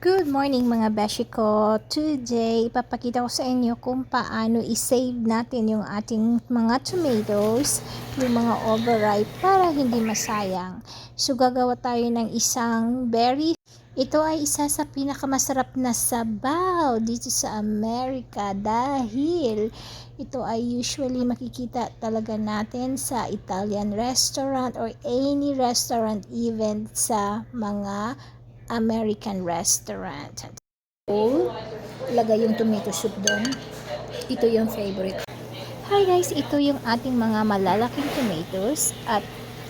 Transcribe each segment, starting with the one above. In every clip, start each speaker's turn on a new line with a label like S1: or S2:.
S1: Good morning mga beshi ko. Today, ipapakita ko sa inyo kung paano i-save natin yung ating mga tomatoes, yung mga overripe para hindi masayang. So, gagawa tayo ng isang berry. Ito ay isa sa pinakamasarap na sabaw dito sa Amerika dahil ito ay usually makikita talaga natin sa Italian restaurant or any restaurant even sa mga American restaurant. So, lagay yung tomato soup doon. Ito yung favorite. Hi guys, ito yung ating mga malalaking tomatoes at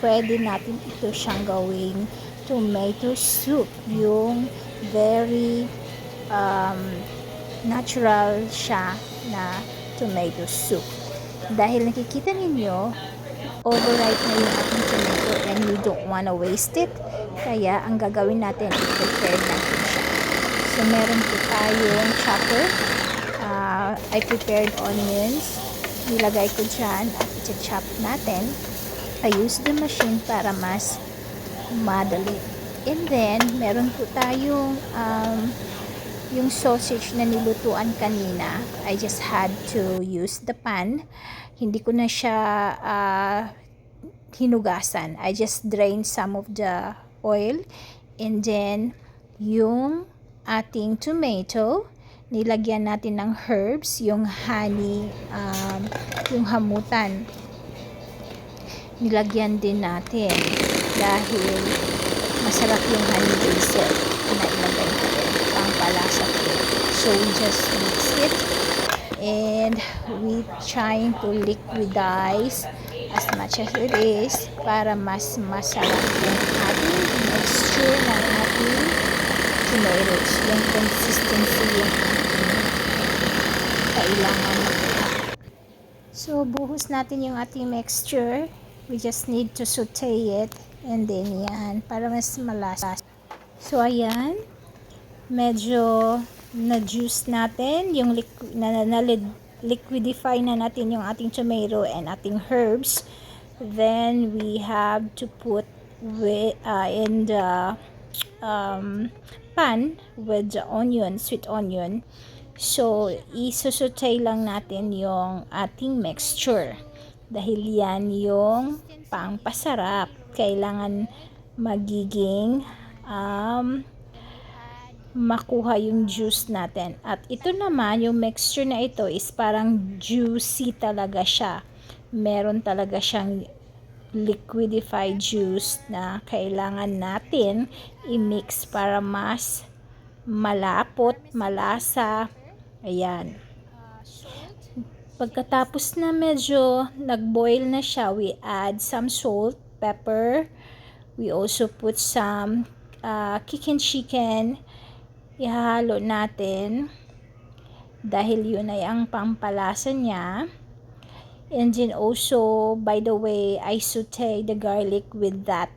S1: pwede natin ito siyang gawing tomato soup. Yung very natural siya na tomato soup. Dahil nakikita ninyo, overripe na yung ating tomato and we don't wanna waste it. Kaya, ang gagawin natin, i-prepare natin siya. So, meron po tayong chopper. I prepared onions. Nilagay ko dyan at i-chop natin. I use the machine para mas madali. And then, meron po tayong yung sausage na nilutuan kanina. I just had to use the pan. Hindi ko na siya hinugasan. I just drained some of the oil, and then yung ating tomato, nilagyan natin ng herbs, yung honey, yung hamutan, nilagyan din natin dahil masarap yung honey basil na ilagay natin, pangpalasa ko. So we just mix it and we trying to liquidize as much as it is para mas masarap yung ating mixture ng ating tomatoes. Yung consistency yung kailangan makuha. So, buhos natin yung ating mixture. We just need to saute it and then yan, para mas malasa. So, ayan. Medyo na-juice natin yung liquidify na natin yung ating tomato and ating herbs. Then we have to put in the pan with the onion, sweet onion. So isusutay lang natin yung ating mixture dahil yan yung pangpasarap. Kailangan magiging makuha yung juice natin. At ito naman, yung mixture na ito is parang juicy talaga siya. Meron talaga siyang liquidified juice na kailangan natin i-mix para mas malapot, malasa. Ayan. Pagkatapos na medyo nag-boil na siya, we add some salt, pepper. We also put some chicken. Ihahalo natin dahil yun ay ang pampalasa niya. And then also, by the way, I saute the garlic with that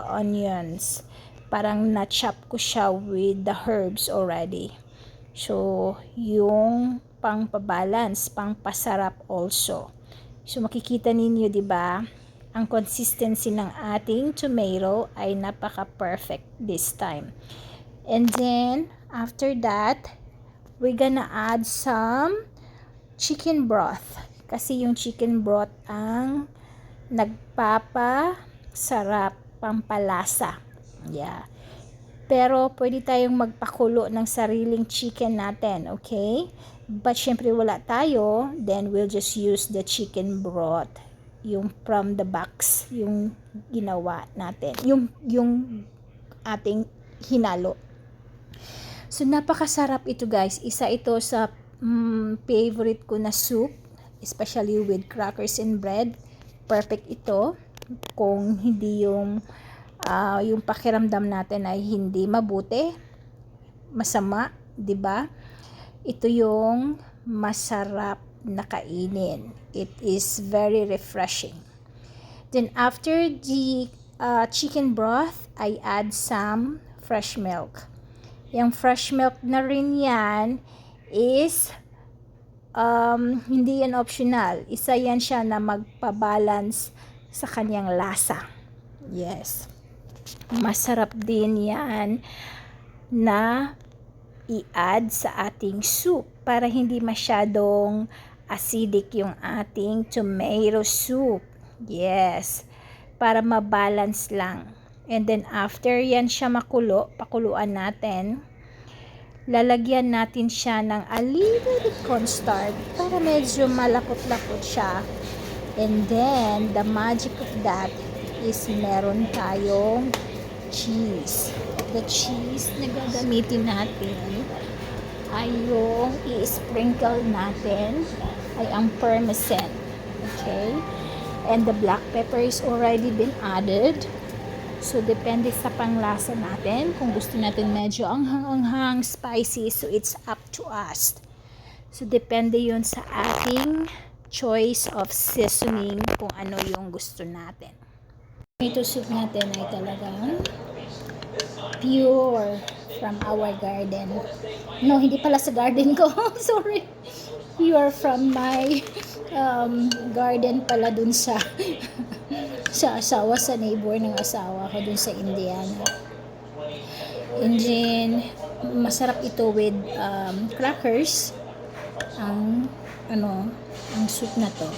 S1: onions. Parang na-chop ko siya with the herbs already. So, yung pang-balance, pang-pasarap also. So, makikita ninyo, di ba? Ang consistency ng ating tomato ay napaka-perfect this time. And then, after that, we're gonna add some chicken broth. Kasi yung chicken broth ang nagpapasarap, pampalasa. Yeah. Pero, pwede tayong magpakulo ng sariling chicken natin, okay? But, syempre wala tayo, then we'll just use the chicken broth. Yung from the box, yung ginawa natin. Yung ating hinalo. So, napakasarap ito guys. Isa ito sa favorite ko na soup, especially with crackers and bread. Perfect ito. Kung hindi yung pakiramdam natin ay hindi mabuti, masama, di ba? Ito yung masarap na kainin. It is very refreshing. Then, after the chicken broth, I add some fresh milk. Yung fresh milk na rin yan is hindi yan optional. Isa yan siya na magpabalance sa kanyang lasa. Yes. Masarap din yan na i-add sa ating soup para hindi masyadong acidic yung ating tomato soup. Yes, para mabalance lang. And then after yan siya makulo, pakuluan natin, lalagyan natin siya ng a little bit cornstarch para medyo malapot-lapot siya. And then, the magic of that is meron tayong cheese. The cheese na gagamitin natin ay yung i-sprinkle natin ay ang parmesan. Okay? And the black pepper is already been added. So, depende sa panglasa natin. Kung gusto natin medyo anghang-anghang, spicy, so it's up to us. So, depende yun sa ating choice of seasoning kung ano yung gusto natin. Tomato soup natin ay talagang pure from our garden. No, hindi pala sa garden ko. Sorry. Pure from my garden pala dun sa asawa, sa neighbor ng asawa ko dun sa Indiana. And then, masarap ito with crackers. Ang soup na to.